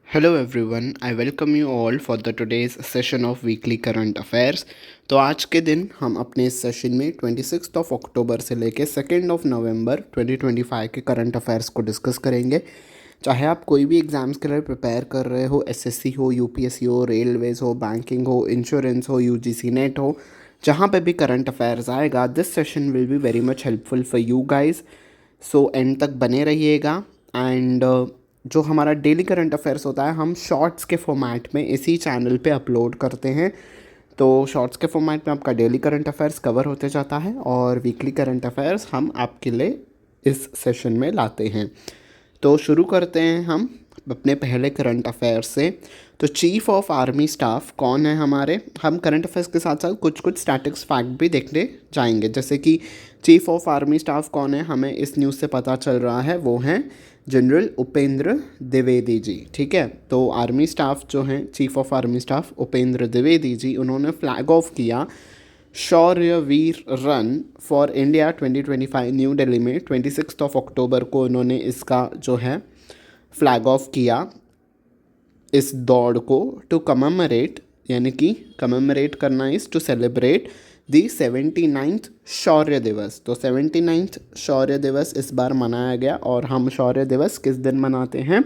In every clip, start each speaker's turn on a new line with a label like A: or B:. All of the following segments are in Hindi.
A: Hello everyone, I welcome you all for the today's session of weekly current affairs. तो आज के दिन हम अपने इस सेशन में 26 ऑफ अक्टूबर से लेके 2 ऑफ नवंबर 2025 के करंट अफेयर्स को डिस्कस करेंगे। चाहे आप कोई भी एग्ज़ाम्स के लिए प्रिपेयर कर रहे हो, एसएससी हो, यूपीएससी हो, रेलवेज़ हो, बैंकिंग हो, इंश्योरेंस हो, यूजीसी नेट हो, जहाँ पे भी करंट अफेयर्स आएगा, this session will be very much helpful for you guys. So and तक बने रहिएगा। एंड जो हमारा डेली करंट अफेयर्स होता है, हम शॉर्ट्स के फॉर्मेट में इसी चैनल पे अपलोड करते हैं। तो शॉर्ट्स के फॉर्मेट में आपका डेली करंट अफेयर्स कवर होते जाता है और वीकली करंट अफेयर्स हम आपके लिए इस सेशन में लाते हैं। तो शुरू करते हैं हम अपने पहले करंट अफेयर्स से। तो चीफ ऑफ आर्मी स्टाफ कौन है हमारे? हम करंट अफेयर्स के साथ साथ कुछ कुछ स्टैटिक्स फैक्ट भी देखने जाएंगे, जैसे कि चीफ ऑफ आर्मी स्टाफ कौन है, हमें इस न्यूज़ से पता चल रहा है, वो हैं जनरल उपेंद्र द्विवेदी जी। ठीक है, तो आर्मी स्टाफ जो हैं, chief of army staff Upendra Dwivedi ji, उन्होंने फ्लैग ऑफ किया Shaurya Veer run for India 2025 new Delhi में 26 ऑफ अक्टूबर को उन्होंने इसका जो है फ्लैग ऑफ किया इस दौड़ को, टू कमेमोरेट, यानी कि कमेमोरेट करना is to celebrate the 79th Shaurya Diwas. तो 79th शौर्य दिवस इस बार मनाया गया और हम शौर्य दिवस किस दिन मनाते हैं?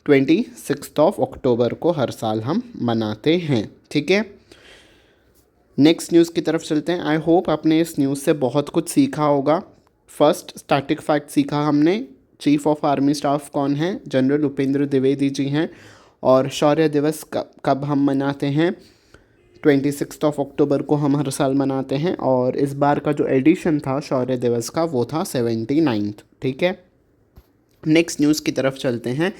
A: 26 ऑफ अक्टूबर को हर साल हम मनाते हैं। ठीक है, नेक्स्ट न्यूज़ की तरफ चलते हैं। आई होप आपने इस न्यूज़ से बहुत कुछ सीखा होगा। फर्स्ट स्टैटिक फैक्ट सीखा हमने, चीफ ऑफ आर्मी स्टाफ कौन है, जनरल उपेंद्र द्विवेदी जी हैं। और शौर्य दिवस कब हम मनाते हैं? 26 ऑफ अक्टूबर को हम हर साल मनाते हैं। और इस बार का जो एडिशन था शौर्य दिवस का, वो था 79th। ठीक है, नेक्स्ट न्यूज़ की तरफ चलते हैं।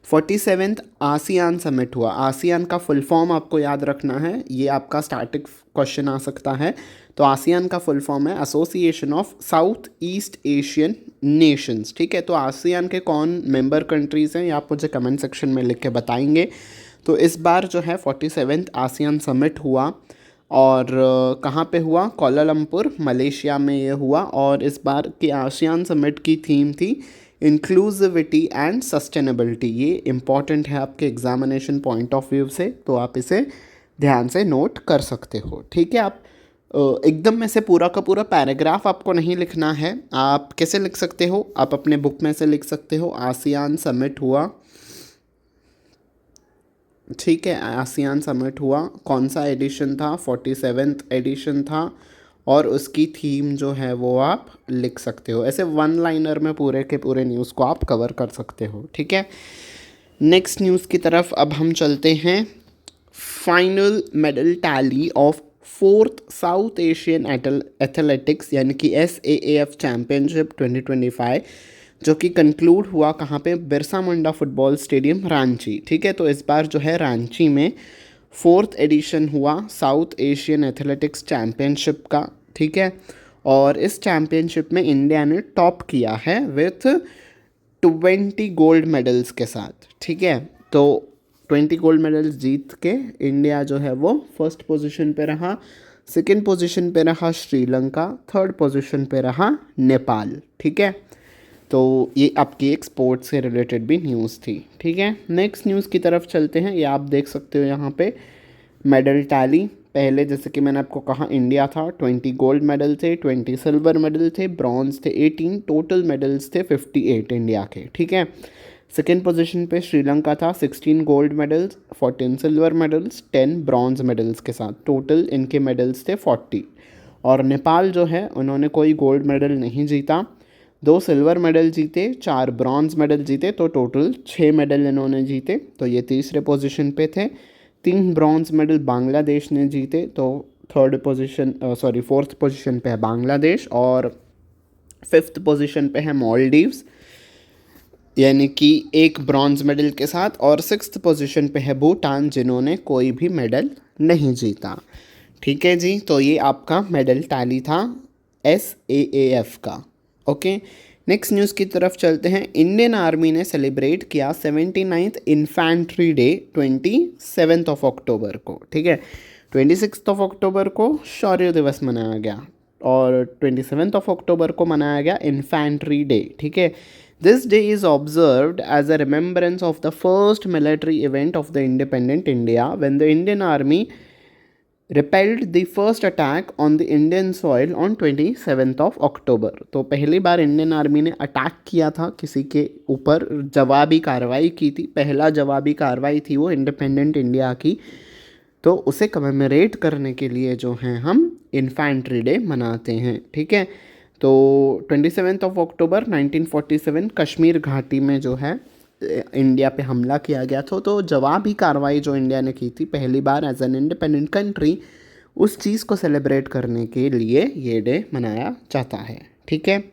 A: 47th आसियान समिट हुआ। आसियान का फुल फॉर्म आपको याद रखना है, ये आपका स्टैटिक क्वेश्चन आ सकता है। तो आसियान का फुल फॉर्म है association of south east Asian Nations. ठीक है, तो आसियान के कौन मेंबर कंट्रीज़ हैं, ये आप मुझे कमेंट सेक्शन में लिख के बताएंगे। तो इस बार जो है 47th आसियान समिट हुआ और कहाँ पे हुआ? कोलालमपुर, मलेशिया में ये हुआ। और इस बार की आसियान समिट की थीम थी इंक्लूसिविटी एंड सस्टेनेबिलिटी। ये इम्पॉर्टेंट है आपके एग्जामिनेशन पॉइंट ऑफ व्यू से, तो आप इसे ध्यान से नोट कर सकते हो। ठीक है, आप एकदम में से पूरा का पूरा पैराग्राफ आपको नहीं लिखना है। आप कैसे लिख सकते हो? आप अपने बुक में से लिख सकते हो, आसियान समिट हुआ। ठीक है, आसियान समिट हुआ, कौन सा एडिशन था? 47th एडिशन था। और उसकी थीम जो है वो आप लिख सकते हो। ऐसे वन लाइनर में पूरे के पूरे न्यूज़ को आप कवर कर सकते हो। ठीक है, नेक्स्ट न्यूज़ की तरफ अब हम चलते हैं। Final medal tally of 4th south Asian athletics यानी कि SAAF चैम्पियनशिप 2025, जो कि कंक्लूड हुआ कहाँ पे? Birsa Munda football stadium, Ranchi. ठीक है, तो इस बार जो है रांची में 4th एडिशन हुआ साउथ एशियन एथलेटिक्स चैम्पियनशिप का। ठीक है, और इस चैम्पियनशिप में इंडिया ने टॉप किया है विथ 20 गोल्ड मेडल्स के साथ। ठीक है, तो 20 गोल्ड मेडल्स जीत के इंडिया जो है वो फर्स्ट पोजीशन पे रहा। सेकंड पोजीशन पे रहा श्रीलंका, थर्ड पोजीशन पे रहा नेपाल। ठीक है, तो ये आपकी एक स्पोर्ट्स से रिलेटेड भी न्यूज़ थी। ठीक है, नेक्स्ट न्यूज़ की तरफ चलते हैं। ये आप देख सकते हो यहाँ पे मेडल टैली। पहले जैसे कि मैंने आपको कहा, इंडिया था, 20 गोल्ड मेडल थे, 20 सिल्वर मेडल थे, ब्रॉन्ज थे 18, टोटल मेडल्स थे 58 इंडिया के। ठीक है, सेकेंड पोजीशन पे श्रीलंका था, 16 gold medals, 14 silver medals, 10 bronze medals के साथ, टोटल इनके मेडल्स थे 40। और नेपाल जो है, उन्होंने कोई गोल्ड मेडल नहीं जीता, 2 सिल्वर मेडल जीते, 4 ब्रॉन्ज मेडल जीते, तो टोटल 6 मेडल इन्होंने जीते। तो ये तीसरे पोजीशन पे थे। 3 ब्रॉन्ज मेडल बांग्लादेश ने जीते, तो फोर्थ पोजीशन पे है बांग्लादेश। और फिफ्थ पोजीशन पे है मॉलडीव्स, यानी कि एक ब्रॉन्ज मेडल के साथ। और सिक्स्थ पोजीशन पे है भूटान, जिन्होंने कोई भी मेडल नहीं जीता। ठीक है जी, तो ये आपका मेडल टैली था SAAF का। ओके, नेक्स्ट न्यूज़ की तरफ चलते हैं। इंडियन आर्मी ने सेलिब्रेट किया 79th infantry day 27 of October को। ठीक है, 26 ऑफ अक्टूबर को शौर्य दिवस मनाया गया और 27 ऑफ अक्टूबर को मनाया गया इन्फेंट्री डे। ठीक है, This day is observed as a remembrance of the first military event of the independent India when the Indian Army repelled the first attack on the Indian soil on 27th of October। तो पहली बार इंडियन आर्मी ने अटैक किया था किसी के ऊपर, जवाबी कार्रवाई की थी, पहला जवाबी कार्रवाई थी वो इंडिपेंडेंट इंडिया की। तो उसे कमेमोरेट करने के लिए जो है हम इन्फेंट्री डे मनाते हैं, ठीक है। तो 27 अक्टूबर 1947 कश्मीर घाटी में जो है इंडिया पे हमला किया गया था। तो जवाबी कार्रवाई जो इंडिया ने की थी पहली बार एज एन इंडिपेंडेंट कंट्री, उस चीज़ को सेलिब्रेट करने के लिए ये डे मनाया जाता है, ठीक है।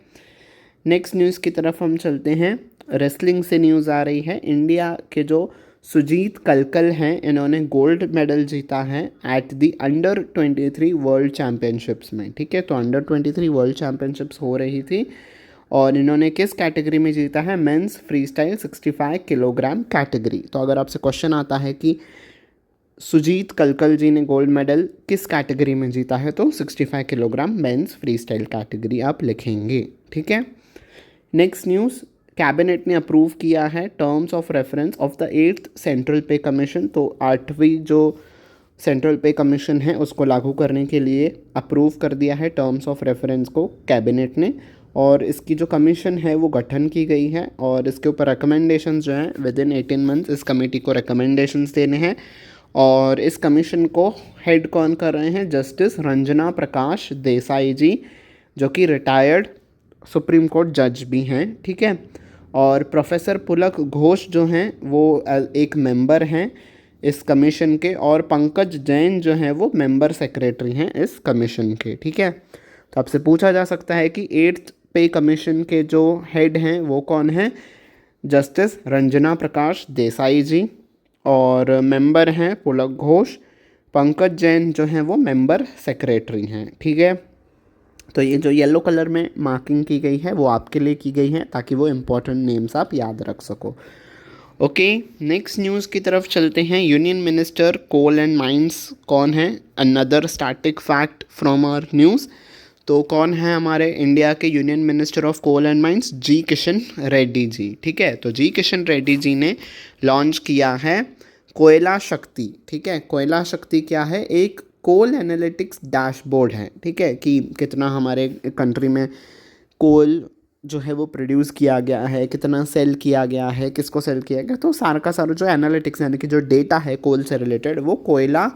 A: नेक्स्ट न्यूज़ की तरफ हम चलते हैं। रेसलिंग से न्यूज़ आ रही है। इंडिया के जो सुजीत कलकल हैं, इन्होंने गोल्ड मेडल जीता है एट द अंडर-23 वर्ल्ड चैम्पियनशिप्स में, ठीक है। तो अंडर-23 वर्ल्ड चैम्पियनशिप्स हो रही थी और इन्होंने किस कैटेगरी में जीता है? Men's freestyle 65 kilogram category. तो अगर आपसे क्वेश्चन आता है कि सुजीत कलकल जी ने गोल्ड मेडल किस कैटेगरी में जीता है, तो 65 kilogram men's freestyle category आप लिखेंगे, ठीक है। नेक्स्ट न्यूज़, कैबिनेट ने अप्रूव किया है terms of reference of the 8th central pay commission. तो 8वीं जो सेंट्रल पे कमीशन है उसको लागू करने के लिए अप्रूव कर दिया है टर्म्स ऑफ रेफरेंस को कैबिनेट ने। और इसकी जो कमीशन है वो गठन की गई है और इसके ऊपर रिकमेंडेशंस जो हैं विद इन 18 मंथ्स इस कमेटी को रिकमेंडेशंस देने हैं। और इस कमीशन को हेड कौन कर रहे हैं? जस्टिस रंजना प्रकाश देसाई जी, जो कि रिटायर्ड सुप्रीम कोर्ट जज भी हैं, ठीक है। और प्रोफेसर पुलक घोष जो हैं वो एक मेंबर हैं इस कमीशन के, और पंकज जैन जो हैं वो मेंबर सेक्रेटरी हैं इस कमीशन के, ठीक है। तो आपसे पूछा जा सकता है कि 8th पे कमीशन के जो हेड हैं वो कौन हैं? जस्टिस रंजना प्रकाश देसाई जी, और मेंबर हैं पुलक घोष, पंकज जैन जो हैं वो मेंबर सेक्रेटरी हैं, ठीक है। तो ये जो येलो कलर में मार्किंग की गई है वो आपके लिए की गई है ताकि वो इम्पोर्टेंट नेम्स आप याद रख सको। ओके, नेक्स्ट न्यूज़ की तरफ चलते हैं। Union minister coal and mines कौन है? Another static fact from our news. तो कौन है हमारे इंडिया के union minister of coal and mines? G Kishan Reddy ji, ठीक है। तो जी किशन रेड्डी जी ने लॉन्च किया है कोयला शक्ति, ठीक है। कोयला शक्ति क्या है? एक कोल एनालिटिक्स डैशबोर्ड है, ठीक है, कि कितना हमारे कंट्री में कोल जो है वो प्रोड्यूस किया गया है, कितना सेल किया गया है, किसको सेल किया गया। तो सारा का सारा जो एनालिटिक्स यानी कि जो डेटा है कोल से रिलेटेड वो कोयला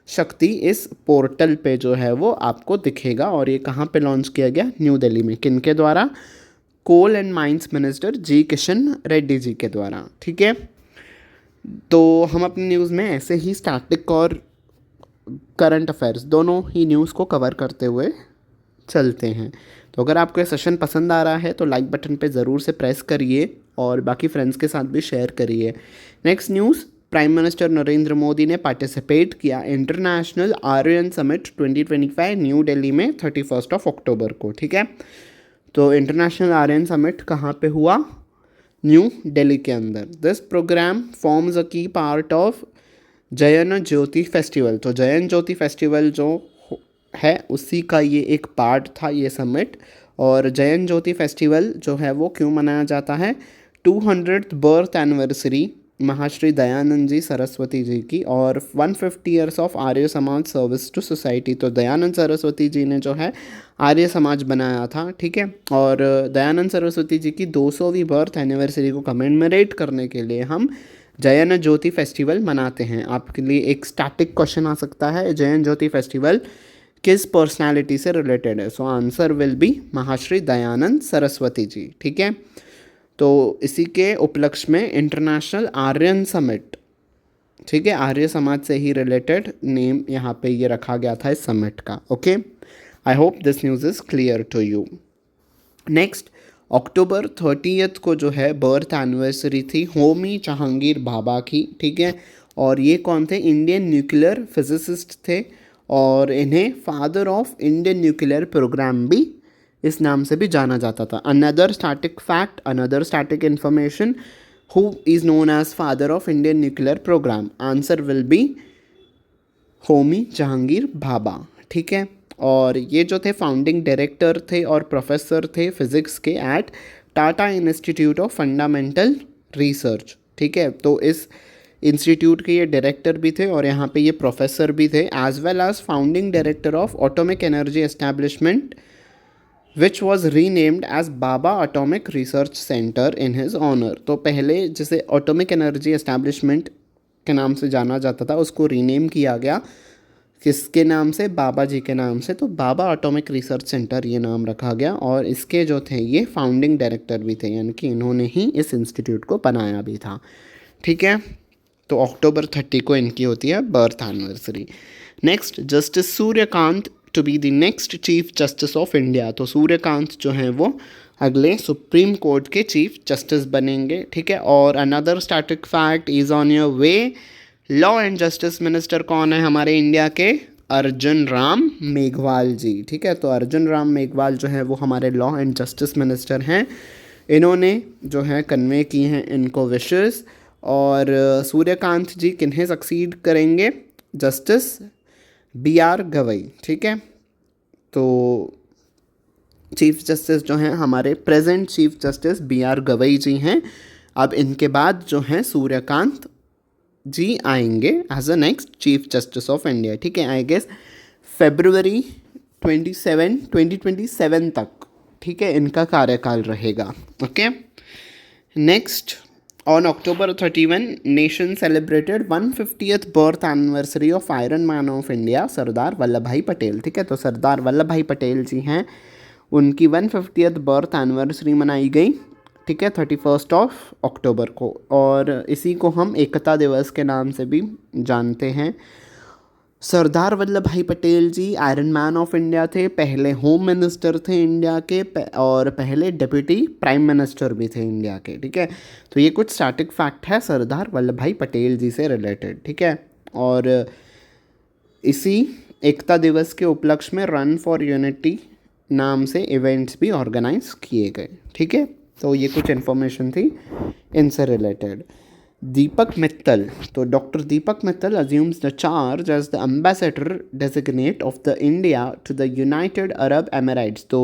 A: शक्ति इस पोर्टल पे जो है वो आपको दिखेगा। और ये कहाँ पे लॉन्च किया गया? न्यू दिल्ली में। किन के द्वारा? कोल एंड माइंस मिनिस्टर जी किशन रेड्डी जी के द्वारा, ठीक है। तो हम अपनी न्यूज़ में ऐसे ही स्टैटिक और करंट अफेयर्स दोनों ही न्यूज़ को कवर करते हुए चलते हैं। तो अगर आपको ये सेशन पसंद आ रहा है तो लाइक बटन पे ज़रूर से प्रेस करिए और बाकी फ्रेंड्स के साथ भी शेयर करिए। Next news, prime minister Narendra Modi ने पार्टिसिपेट किया international Aryan summit 2025 new Delhi में 31 अक्टूबर को, ठीक है। तो इंटरनेशनल आर्यन समिट कहाँ पे हुआ? न्यू दिल्ली के अंदर। दिस प्रोग्राम फॉर्म्स अ की part of Jayan Jyoti festival. तो जयन ज्योति फेस्टिवल जो है उसी का ये एक पार्ट था ये समिट। और जयन ज्योति फेस्टिवल जो है वो क्यों मनाया जाता है? 200th birth anniversary Mahashri Dayanand ji Saraswati ji की और 150 years of Arya Samaj service to society. तो दयानंद सरस्वती जी ने जो है आर्य समाज बनाया था, ठीक है। और दयानंद सरस्वती जी की 200वीं बर्थ एनिवर्सरी को कमेमोरेट करने के लिए हम जयन ज्योति फेस्टिवल मनाते हैं। आपके लिए एक स्टैटिक क्वेश्चन आ सकता है, जयन ज्योति फेस्टिवल किस पर्सनालिटी से रिलेटेड है? सो आंसर विल बी महाश्री दयानंद सरस्वती जी, ठीक है। तो इसी के उपलक्ष्य में इंटरनेशनल आर्यन समिट, ठीक है, आर्य समाज से ही रिलेटेड नेम यहाँ पे ये रखा गया था इस समिट का। Okay, I hope this news is clear to you. Next, October 30 को जो है बर्थ एनिवर्सरी थी होमी जहांगीर भाभा की, ठीक है। और ये कौन थे? इंडियन न्यूक्लियर फिजिसिस्ट थे और इन्हें father of Indian nuclear programme भी इस नाम से भी जाना जाता था। Another static fact, another static information, who is known as father of Indian nuclear programme? Answer will be Homi Jehangir Bhabha, ठीक है। और ये जो थे फाउंडिंग डायरेक्टर थे और प्रोफेसर थे फिज़िक्स के at Tata institute of fundamental research. ठीक है, तो इस इंस्टीट्यूट के ये डायरेक्टर भी थे और यहाँ पे ये प्रोफेसर भी थे, as well as founding director of atomic energy establishment which was renamed as Bhabha atomic research centre in his honour. तो पहले जिसे एटॉमिक एनर्जी एस्टैब्लिशमेंट के नाम से जाना जाता था उसको रीनेम किया गया, किसके नाम से? बाबा जी के नाम से। तो बाबा एटॉमिक रिसर्च सेंटर ये नाम रखा गया और इसके जो थे ये फाउंडिंग डायरेक्टर भी थे, यानी कि इन्होंने ही इस इंस्टीट्यूट को बनाया भी था। ठीक है, तो अक्टूबर 30 को इनकी होती है birth anniversary. Next, justice Suryakant to be the next chief justice of India. तो सूर्यकांत जो हैं वो अगले सुप्रीम कोर्ट के चीफ जस्टिस बनेंगे। ठीक है, और another static fact is on your way, law and justice minister कौन है हमारे इंडिया के? अर्जुन राम मेघवाल जी। ठीक है, तो अर्जुन राम मेघवाल जो है वो हमारे लॉ एंड जस्टिस मिनिस्टर हैं। इन्होंने जो है कन्वे की हैं इनको विशेस। और सूर्यकांत जी किन्हें सक्सीड करेंगे? Justice B R Gavai. ठीक है, तो चीफ जस्टिस जो हैं हमारे present chief justice B R Gavai ji हैं। अब इनके बाद जो हैं सूर्यकांत जी आएंगे as a next chief justice of India. ठीक है, आई गेस February 2027 तक, ठीक है, इनका कार्यकाल रहेगा। Okay, next, on October 31 nation celebrated 150th birth anniversary of iron man of India Sardar Vallabh Bhai Patel. ठीक है, तो सरदार वल्लभ भाई पटेल जी हैं, उनकी 150th बर्थ एनिवर्सरी मनाई गई। ठीक है, 31 अक्टूबर को, और इसी को हम एकता दिवस के नाम से भी जानते हैं। सरदार वल्लभ भाई पटेल जी आयरन मैन ऑफ इंडिया थे, पहले होम मिनिस्टर थे इंडिया के और पहले डिप्टी प्राइम मिनिस्टर भी थे इंडिया के। ठीक है, तो ये कुछ स्टैटिक फैक्ट है सरदार वल्लभ भाई पटेल जी से रिलेटेड। ठीक है, और इसी एकता दिवस के उपलक्ष्य में रन फॉर यूनिटी नाम से इवेंट्स भी ऑर्गेनाइज किए गए। ठीक है, तो ये कुछ इन्फॉर्मेशन थी इनसे रिलेटेड। दीपक मित्तल, तो doctor Deepak Mittal assumes the charge as the ambassador designate of the India to the United Arab Emirates। तो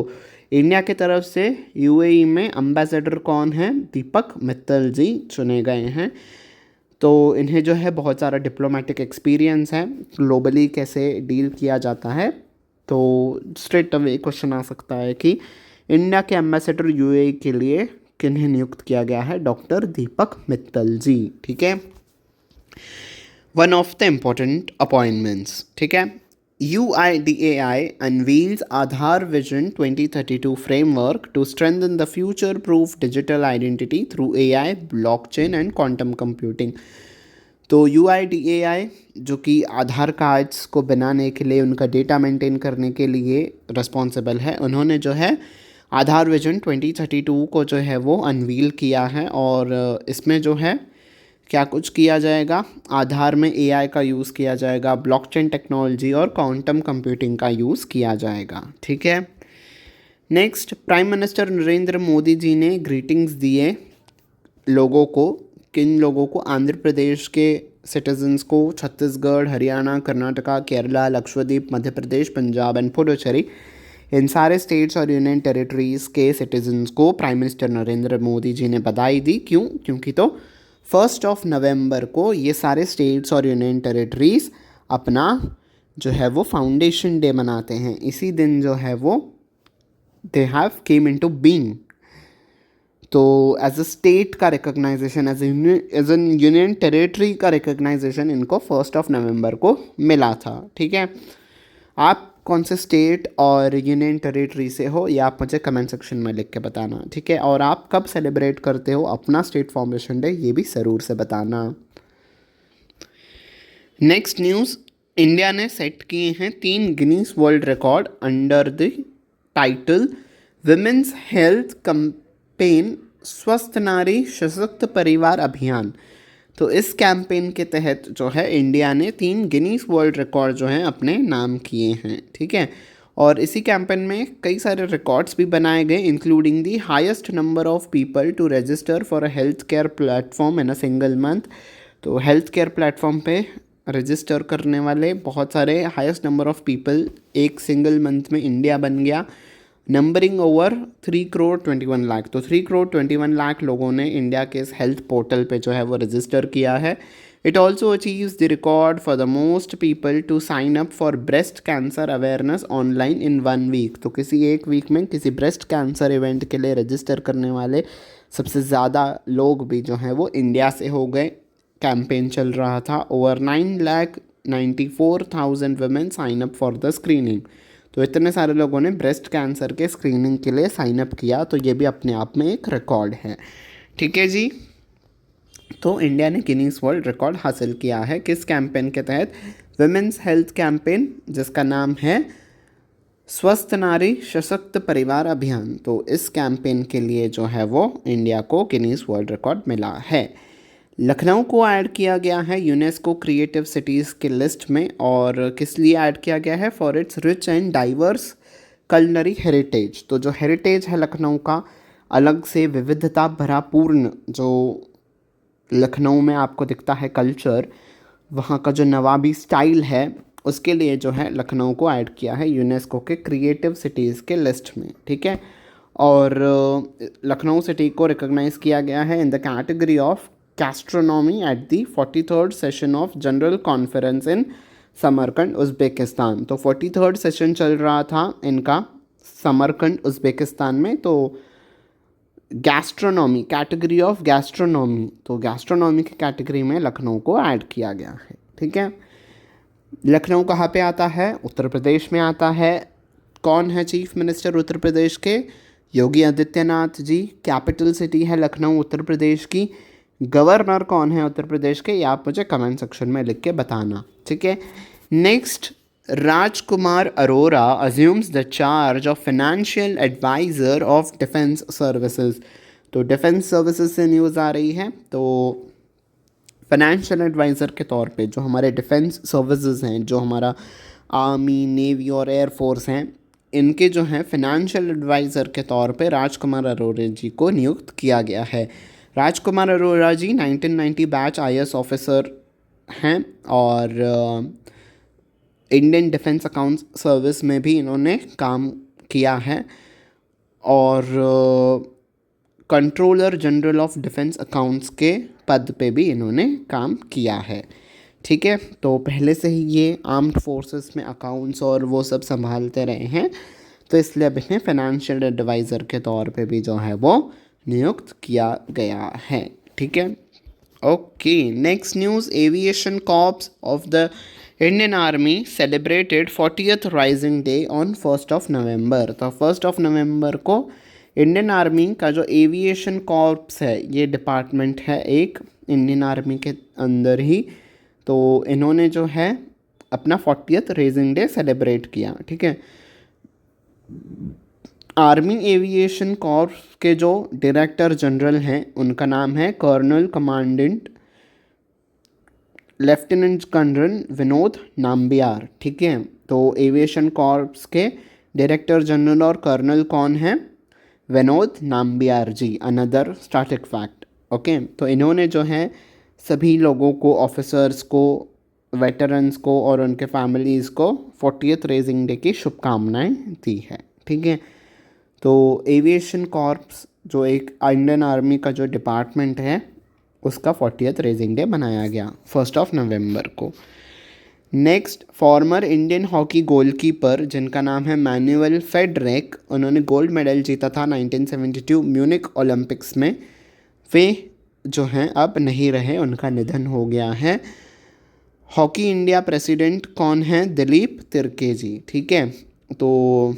A: इंडिया की तरफ से यूएई में अम्बेसडर कौन है? दीपक मित्तल जी चुने गए हैं। तो इन्हें जो है बहुत सारा डिप्लोमेटिक एक्सपीरियंस है, ग्लोबली कैसे डील किया जाता है। तो स्ट्रेट अवे क्वेश्चन आ सकता है कि इंडिया के एम्बेसडर यूएई के लिए किन्हें नियुक्त किया गया है? डॉक्टर दीपक मित्तल जी। ठीक है, one of the important appointments. ठीक है, UIDAI unveils Aadhaar Vision 2032 framework to strengthen the future-proof digital identity through AI, blockchain and quantum computing। तो UIDAI जो कि आधार कार्ड्स को बनाने के लिए, उनका डेटा मेंटेन करने के लिए रिस्पॉन्सिबल है, उन्होंने जो है आधार विजन 2032 को जो है वो अनवील किया है। और इसमें जो है क्या कुछ किया जाएगा? आधार में AI का यूज़ किया जाएगा, ब्लॉकचेन टेक्नोलॉजी और क्वांटम कंप्यूटिंग का यूज़ किया जाएगा। ठीक है, next, prime minister Narendra Modi ji ने ग्रीटिंग्स दिए लोगों को। किन लोगों को? आंध्र प्रदेश के सिटीजन्स को, छत्तीसगढ़, हरियाणा, कर्नाटका, केरला, लक्षद्वीप, मध्य प्रदेश, पंजाब एंड पुडुचेरी, इन सारे स्टेट्स और यूनियन टेरिटरीज़ के सिटीजन्स को प्राइम मिनिस्टर नरेंद्र मोदी जी ने बधाई दी। क्यों? क्योंकि तो 1 नवंबर को ये सारे स्टेट्स और यूनियन टेरिटरीज़ अपना जो है वो फाउंडेशन डे मनाते हैं। इसी दिन जो है वो they have came into being. तो एज अ स्टेट का recognization, as an union territory का रिकग्नाइजेशन इनको 1 नवंबर को मिला था। ठीक है, आप कौन से स्टेट और यूनियन टेरिटरी से हो ये आप मुझे कमेंट सेक्शन में लिख के बताना। ठीक है, और आप कब सेलिब्रेट करते हो अपना स्टेट फॉर्मेशन डे ये भी ज़रूर से बताना। नेक्स्ट न्यूज़, इंडिया ने सेट किए हैं 3 Guinness world record under the title women's health campaign स्वस्थ नारी सशक्त परिवार अभियान। तो इस कैंपेन के तहत जो है इंडिया ने 3 गिनीज वर्ल्ड रिकॉर्ड जो हैं अपने नाम किए हैं। ठीक है, और इसी कैंपेन में कई सारे रिकॉर्ड्स भी बनाए गए, including the highest number of people to register for a health care platform in a single month. तो हेल्थ केयर प्लेटफॉर्म पे रजिस्टर करने वाले बहुत सारे हाईएस्ट नंबर ऑफ पीपल एक सिंगल मंथ में इंडिया बन गया। Numbering over 3 crore 21 lakh. तो 3 करोड़ 21 लाख लोगों ने इंडिया के इस हेल्थ पोर्टल पे जो है वो रजिस्टर किया है। It also achieves the record for the most people to sign up for breast cancer awareness online in 1 week. तो किसी एक वीक में किसी ब्रेस्ट कैंसर इवेंट के लिए रजिस्टर करने वाले सबसे ज़्यादा लोग भी जो हैं वो इंडिया से हो गए। कैंपेन चल रहा था। Over 9,94,000 women sign up for the screening. तो इतने सारे लोगों ने ब्रेस्ट कैंसर के स्क्रीनिंग के लिए साइन अप किया, तो ये भी अपने आप में एक रिकॉर्ड है। ठीक है जी। तो इंडिया ने गिनीज वर्ल्ड रिकॉर्ड हासिल किया है किस कैंपेन के तहत? वुमेन्स हेल्थ कैंपेन, जिसका नाम है स्वस्थ नारी सशक्त परिवार अभियान। तो इस कैंपेन के लिए जो है वो इंडिया को गिनीज वर्ल्ड रिकॉर्ड मिला है। लखनऊ को ऐड किया गया है यूनेस्को क्रिएटिव सिटीज़ के लिस्ट में। और किस लिए ऐड किया गया है? For its rich and diverse culinary heritage. तो जो हेरिटेज है लखनऊ का, अलग से विविधता भरा पूर्ण जो लखनऊ में आपको दिखता है कल्चर, वहाँ का जो नवाबी स्टाइल है, उसके लिए जो है लखनऊ को ऐड किया है यूनेस्को के क्रिएटिव सिटीज़ के लिस्ट में। ठीक है। और लखनऊ सिटी को रिकॉग्नाइज़ किया गया है in the category of gastronomy at the 43rd session of general conference in Samarkand Uzbekistan. तो 43rd सेशन चल रहा था इनका समरकंद उज़्बेकिस्तान में। तो गैस्ट्रोनॉमी, कैटेगरी ऑफ गैस्ट्रोनॉमी, तो गैस्ट्रोनॉमी की कैटेगरी में लखनऊ को ऐड किया गया है। ठीक है। लखनऊ कहाँ पे आता है? उत्तर प्रदेश में आता है। कौन है चीफ मिनिस्टर उत्तर प्रदेश के? योगी आदित्यनाथ जी। कैपिटल सिटी है लखनऊ उत्तर प्रदेश की। गवर्नर कौन है उत्तर प्रदेश के? ये आप मुझे कमेंट सेक्शन में लिख के बताना। ठीक है। Next, Rajkumar Arora assumes the charge of financial advisor of defense services। तो डिफेंस सर्विसेज से न्यूज़ आ रही है। तो फाइनेंशियल एडवाइज़र के तौर पे जो हमारे डिफेंस सर्विसेज हैं, जो हमारा आर्मी, नेवी और एयरफोर्स हैं, इनके जो हैं फाइनेंशियल एडवाइज़र के तौर पे राजकुमार अरोरा जी को नियुक्त किया गया है। राजकुमार अरोरा जी 1990 बैच IAS ऑफिसर हैं और इंडियन डिफेंस अकाउंट्स सर्विस में भी इन्होंने काम किया है और controller general of defence accounts के पद पे भी इन्होंने काम किया है। ठीक है। तो पहले से ही ये आर्म्ड फोर्सेस में अकाउंट्स और वो सब संभालते रहे हैं, तो इसलिए अब इन्हें फाइनेंशियल एडवाइज़र के तौर पे भी जो है वो नियुक्त किया गया है। ठीक है। Okay, next news, aviation corps of the Indian army celebrated 40th rising day on 1st of November. तो 1st ऑफ नवंबर को इंडियन आर्मी का जो एविएशन कॉर्प्स है, ये डिपार्टमेंट है एक इंडियन आर्मी के अंदर ही, तो इन्होंने जो है अपना 40th राइजिंग डे सेलिब्रेट किया। ठीक है। आर्मी एविएशन कॉर्प्स के जो डायरेक्टर जनरल हैं उनका नाम है colonel commandant lieutenant colonel Vinod Nambiar. ठीक है। तो एविएशन कॉर्प्स के डायरेक्टर जनरल और कर्नल कौन हैं? Vinod Nambiar ji. Another static fact. Okay. तो इन्होंने जो है सभी लोगों को, ऑफिसर्स को, वेटरन्स को और उनके फैमिलीज़ को 40th राइजिंग डे की शुभकामनाएं दी है। ठीक है। तो एविएशन कॉर्प्स जो एक इंडियन आर्मी का जो डिपार्टमेंट है, उसका 40th राइजिंग डे मनाया गया 1st ऑफ नवंबर को। Next, former Indian hockey goalkeeper जिनका नाम है मैनुअल फेडरिक, उन्होंने गोल्ड मेडल जीता था 1972 म्यूनिक ओलंपिक्स में। वे जो हैं अब नहीं रहे, उनका निधन हो गया है। हॉकी इंडिया प्रेसिडेंट कौन है? दिलीप तिर्के जी। ठीक है। तो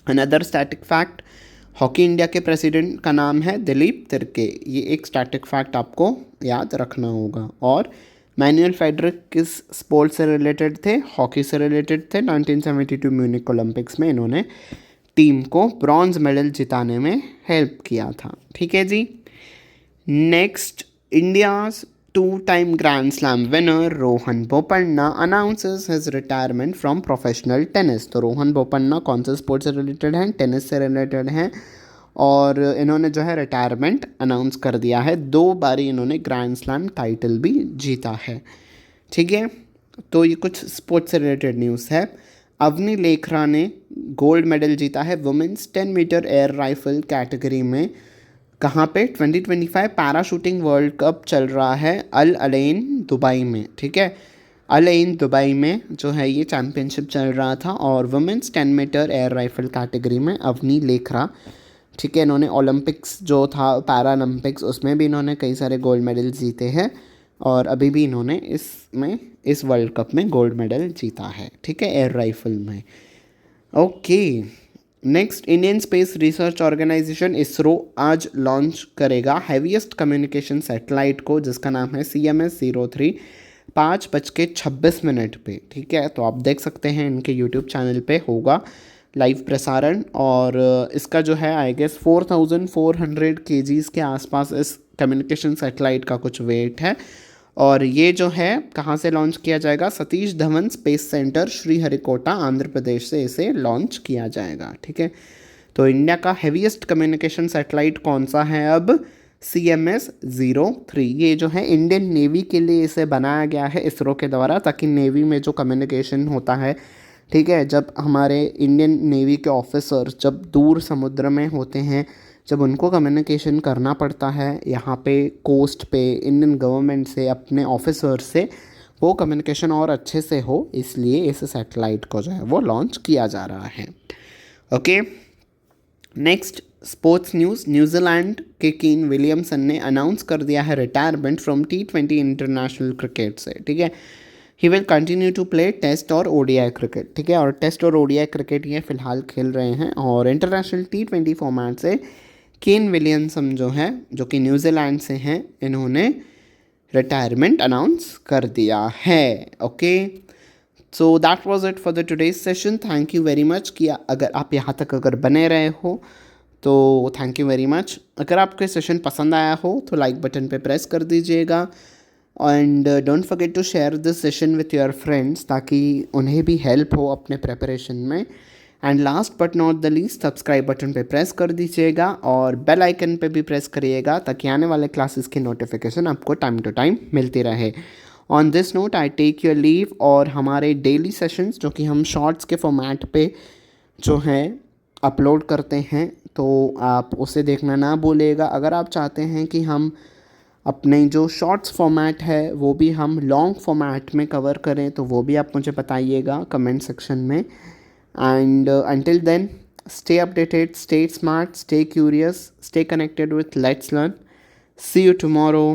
A: another static fact, hockey India के प्रेसिडेंट का नाम है दिलीप तिर्के। ये एक स्टैटिक फैक्ट आपको याद रखना होगा। और मैनुअल फेडरिक किस स्पोर्ट से रिलेटेड थे? हॉकी से रिलेटेड थे। 1972 म्यूनिक ओलंपिक्स में इन्होंने टीम को ब्रॉन्ज मेडल जिताने में हेल्प किया था। ठीक है जी। Next, India's 2-time grand slam winner Rohan Bopanna announces his retirement from professional tennis. तो रोहन बोपन्ना कौन से स्पोर्ट से रिलेटेड हैं? टेनिस से रिलेटेड हैं और इन्होंने जो है रिटायरमेंट अनाउंस कर दिया है। 2 बारी इन्होंने ग्रैंड स्लैम टाइटल भी जीता है। ठीक है। तो ये कुछ स्पोर्ट्स से रिलेटेड न्यूज़ है। अवनी लेखरा ने गोल्ड मेडल जीता है women's 10 metre air rifle category में। कहाँ पे? 2025 पैराशूटिंग वर्ल्ड कप चल रहा है अल अलैन दुबई में, ठीक है। अल अलैन दुबई में जो है ये चैम्पियनशिप चल रहा था और women's 10 metre air rifle category में अवनी लेखरा, ठीक है, इन्होंने ओलंपिक्स जो था पैरालंपिक्स उसमें भी इन्होंने कई सारे गोल्ड मेडल जीते हैं और अभी भी इन्होंने इस वर्ल्ड कप में गोल्ड मेडल जीता है, ठीक है, एयर राइफल में। Okay, next, Indian space research organisation ISRO आज लॉन्च करेगा हैवीएस्ट कम्युनिकेशन सैटेलाइट को, जिसका नाम है CMS-03, 5:26 पे, ठीक है। तो आप देख सकते हैं इनके यूट्यूब चैनल पे होगा लाइव प्रसारण और इसका जो है आई गेस 4400 kgs के आसपास इस कम्युनिकेशन सैटेलाइट का कुछ वेट है और ये जो है कहाँ से लॉन्च किया जाएगा? सतीश धवन स्पेस सेंटर श्रीहरिकोटा आंध्र प्रदेश से इसे लॉन्च किया जाएगा, ठीक है। तो इंडिया का हैवीएस्ट कम्युनिकेशन सैटेलाइट कौन सा है अब? CMS-03। ये जो है इंडियन नेवी के लिए इसे बनाया गया है इसरो के द्वारा, ताकि नेवी में जो कम्युनिकेशन होता है, ठीक है, जब हमारे इंडियन नेवी के ऑफिसर्स जब दूर समुद्र में होते हैं, जब उनको कम्युनिकेशन करना पड़ता है यहाँ पे कोस्ट पे इंडियन गवर्नमेंट से अपने ऑफिसर से, वो कम्युनिकेशन और अच्छे से हो, इसलिए इस सैटेलाइट को जो है वो लॉन्च किया जा रहा है। Okay, next sports news. New Zealand के कीन विलियमसन ने अनाउंस कर दिया है retirement from T20 international cricket से, ठीक है। He will continue to play test और ODI क्रिकेट, ठीक है, और टेस्ट और ODI क्रिकेट ये फिलहाल खेल रहे हैं और इंटरनेशनल T20 फॉर्मेट से केन विलियमसन जो है, जो कि न्यूजीलैंड से हैं, इन्होंने रिटायरमेंट अनाउंस कर दिया है। Okay, so that was it for the today's session. Thank you very much कि अगर आप यहाँ तक अगर बने रहे हो तो थैंक यू वेरी मच। अगर आपको सेशन पसंद आया हो तो लाइक बटन पे प्रेस कर दीजिएगा and don't forget to share this session with your friends, ताकि उन्हें भी हेल्प हो अपने प्रिपरेशन में। And last but not the least, subscribe button पे प्रेस कर दीजिएगा और बेल आइकन पे भी प्रेस करिएगा, ताकि आने वाले क्लासेस की नोटिफिकेशन आपको टाइम टू टाइम मिलती रहे। On this note I take your leave. और हमारे डेली सेशंस जो कि हम शॉर्ट्स के फॉर्मेट पे जो हैं अपलोड करते हैं, तो आप उसे देखना ना भूलिएगा। अगर आप चाहते हैं कि हम अपने जो शॉर्ट्स फॉर्मेट है वो भी हम लॉन्ग फॉर्मेट में कवर करें, तो वो भी आप मुझे बताइएगा कमेंट सेक्शन में। And until then, stay updated, stay smart, stay curious, stay connected with Let's Learn. See you tomorrow.